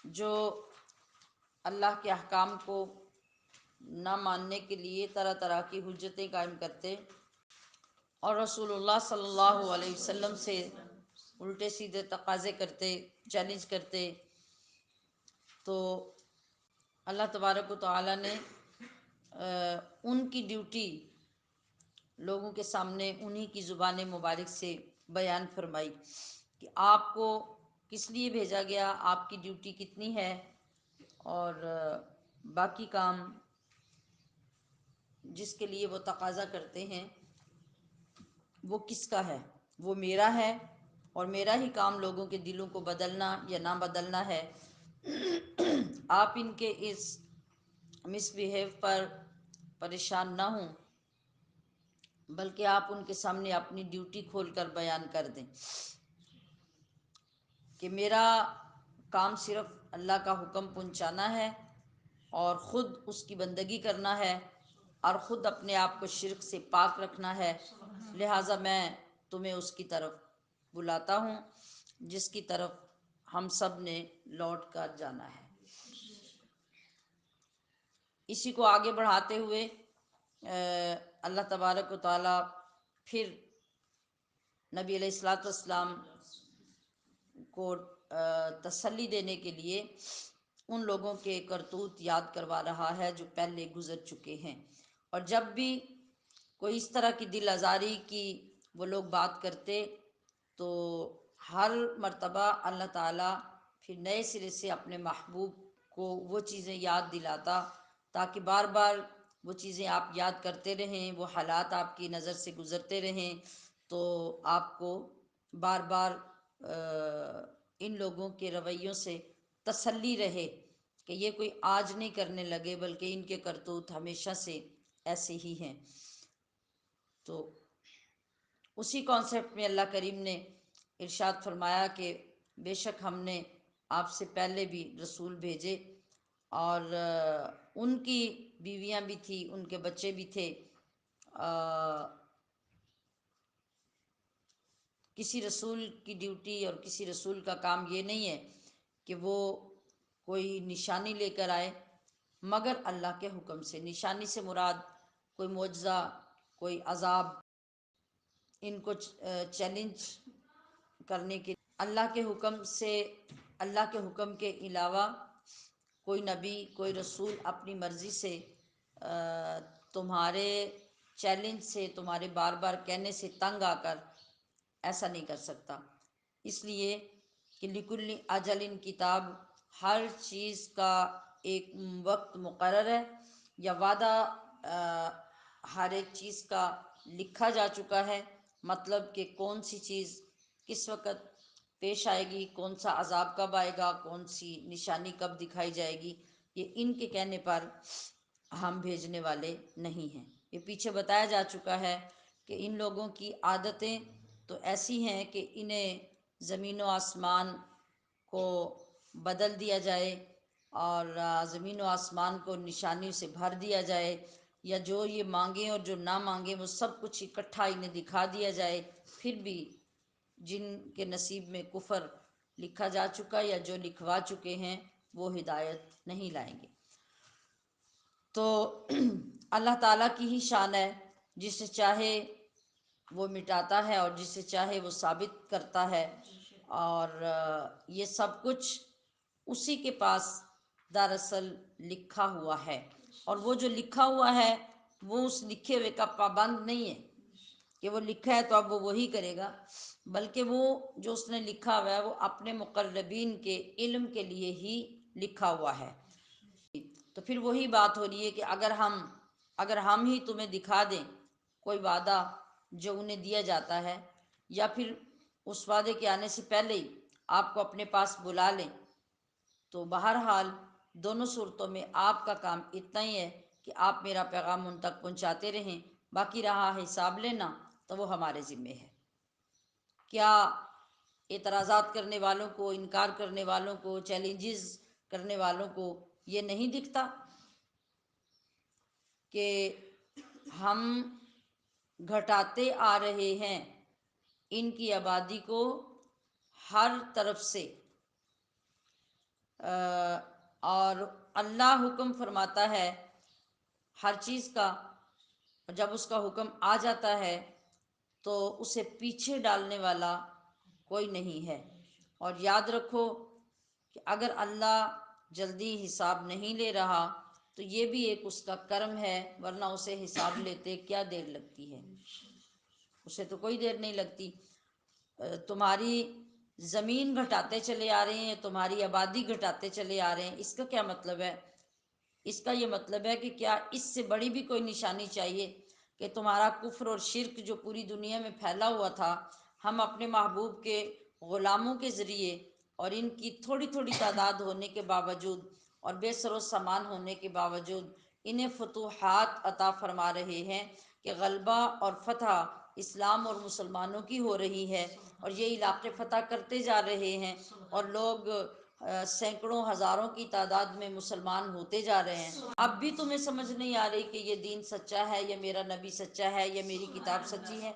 جو اللہ کے احکام کو نہ ماننے کے لیے طرح طرح کی حجتیں قائم کرتے اور رسول اللہ صلی اللہ علیہ وسلم سے الٹے سیدھے تقاضے کرتے، چیلنج کرتے، تو اللہ تبارک و تعالیٰ نے ان کی ڈیوٹی لوگوں کے سامنے انہی کی زبان مبارک سے بیان فرمائی کہ آپ کو کس لیے بھیجا گیا، آپ کی ڈیوٹی کتنی ہے، اور باقی کام جس کے لیے وہ تقاضا کرتے ہیں وہ کس کا ہے، وہ میرا ہے، اور میرا ہی کام لوگوں کے دلوں کو بدلنا یا نہ بدلنا ہے۔ آپ ان کے اس مس بیہیو پر پریشان نہ ہوں، بلکہ آپ ان کے سامنے اپنی ڈیوٹی کھول کر بیان کر دیں کہ میرا کام صرف اللہ کا حکم پہنچانا ہے اور خود اس کی بندگی کرنا ہے اور خود اپنے آپ کو شرک سے پاک رکھنا ہے، لہٰذا میں تمہیں اس کی طرف بلاتا ہوں جس کی طرف ہم سب نے لوٹ کر جانا ہے۔ اسی کو آگے بڑھاتے ہوئے اللہ تبارک و تعالیٰ پھر نبی علیہ الصلاۃ والسلام کو تسلی دینے کے لیے ان لوگوں کے کرتوت یاد کروا رہا ہے جو پہلے گزر چکے ہیں، اور جب بھی کوئی اس طرح کی دل آزاری کی وہ لوگ بات کرتے تو ہر مرتبہ اللہ تعالیٰ پھر نئے سرے سے اپنے محبوب کو وہ چیزیں یاد دلاتا تاکہ بار بار وہ چیزیں آپ یاد کرتے رہیں، وہ حالات آپ کی نظر سے گزرتے رہیں، تو آپ کو بار بار ان لوگوں کے رویوں سے تسلی رہے کہ یہ کوئی آج نہیں کرنے لگے بلکہ ان کے کرتوت ہمیشہ سے ایسے ہی ہیں۔ تو اسی کانسیپٹ میں اللہ کریم نے ارشاد فرمایا کہ بے شک ہم نے آپ سے پہلے بھی رسول بھیجے اور ان کی بیویاں بھی تھیں، ان کے بچے بھی تھے۔ کسی رسول کی ڈیوٹی اور کسی رسول کا کام یہ نہیں ہے کہ وہ کوئی نشانی لے کر آئے مگر اللہ کے حکم سے۔ نشانی سے مراد کوئی معجزہ، کوئی عذاب، ان کو چیلنج کرنے کے اللہ کے حکم سے، اللہ کے حکم کے علاوہ کوئی نبی، کوئی رسول اپنی مرضی سے تمہارے چیلنج سے، تمہارے بار بار کہنے سے تنگ آ کر ایسا نہیں کر سکتا، اس لیے کہ لکل اجل کتاب، ہر چیز کا ایک وقت مقرر ہے یا وعدہ ہر ایک چیز کا لکھا جا چکا ہے، مطلب کہ کون سی چیز کس وقت پیش آئے گی، کون سا عذاب کب آئے گا، کون سی نشانی کب دکھائی جائے گی، یہ ان کے کہنے پر ہم بھیجنے والے نہیں ہیں۔ یہ پیچھے بتایا جا چکا ہے کہ ان لوگوں کی عادتیں تو ایسی ہیں کہ انہیں زمین و آسمان کو بدل دیا جائے اور زمین و آسمان کو نشانی سے بھر دیا جائے، یا جو یہ مانگیں اور جو نہ مانگیں وہ سب کچھ اکٹھا انہیں دکھا دیا جائے، پھر بھی جن کے نصیب میں کفر لکھا جا چکا یا جو لکھوا چکے ہیں وہ ہدایت نہیں لائیں گے۔ تو اللہ تعالیٰ کی ہی شان ہے، جسے چاہے وہ مٹاتا ہے اور جسے چاہے وہ ثابت کرتا ہے، اور یہ سب کچھ اسی کے پاس دراصل لکھا ہوا ہے، اور وہ جو لکھا ہوا ہے وہ اس لکھے ہوئے کا پابند نہیں ہے کہ وہ لکھا ہے تو اب وہ وہی کرے گا، بلکہ وہ جو اس نے لکھا ہوا ہے وہ اپنے مقربین کے علم کے لیے ہی لکھا ہوا ہے۔ تو پھر وہی بات ہو رہی ہے کہ اگر ہم ہی تمہیں دکھا دیں کوئی وعدہ جو انہیں دیا جاتا ہے، یا پھر اس وعدے کے آنے سے پہلے ہی آپ کو اپنے پاس بلا لیں، تو بہرحال دونوں صورتوں میں آپ کا کام اتنا ہی ہے کہ آپ میرا پیغام ان تک پہنچاتے رہیں، باقی رہا حساب لینا تو وہ ہمارے ذمے ہے۔ کیا اعتراضات کرنے والوں کو، انکار کرنے والوں کو، چیلنجز کرنے والوں کو یہ نہیں دکھتا کہ ہم گھٹاتے آ رہے ہیں ان کی آبادی کو ہر طرف سے؟ اور اللہ حکم فرماتا ہے ہر چیز کا، جب اس کا حکم آ جاتا ہے تو اسے پیچھے ڈالنے والا کوئی نہیں ہے۔ اور یاد رکھو کہ اگر اللہ جلدی حساب نہیں لے رہا تو یہ بھی ایک اس کا کرم ہے، ورنہ اسے حساب لیتے کیا دیر لگتی ہے، اسے تو کوئی دیر نہیں لگتی۔ تمہاری زمین گھٹاتے چلے آ رہے ہیں، تمہاری آبادی گھٹاتے چلے آ رہے ہیں، اس کا کیا مطلب ہے؟ اس کا یہ مطلب ہے کہ کیا اس سے بڑی بھی کوئی نشانی چاہیے کہ تمہارا کفر اور شرک جو پوری دنیا میں پھیلا ہوا تھا، ہم اپنے محبوب کے غلاموں کے ذریعے اور ان کی تھوڑی تھوڑی تعداد ہونے کے باوجود اور بے سر و سامان ہونے کے باوجود انہیں فتوحات عطا فرما رہے ہیں کہ غلبہ اور فتح اسلام اور مسلمانوں کی ہو رہی ہے، اور یہ علاقے فتح کرتے جا رہے ہیں، اور لوگ سینکڑوں ہزاروں کی تعداد میں مسلمان ہوتے جا رہے ہیں۔ اب بھی تمہیں سمجھ نہیں آ رہی کہ یہ دین سچا ہے یا میرا نبی سچا ہے یا میری کتاب سچی ہے؟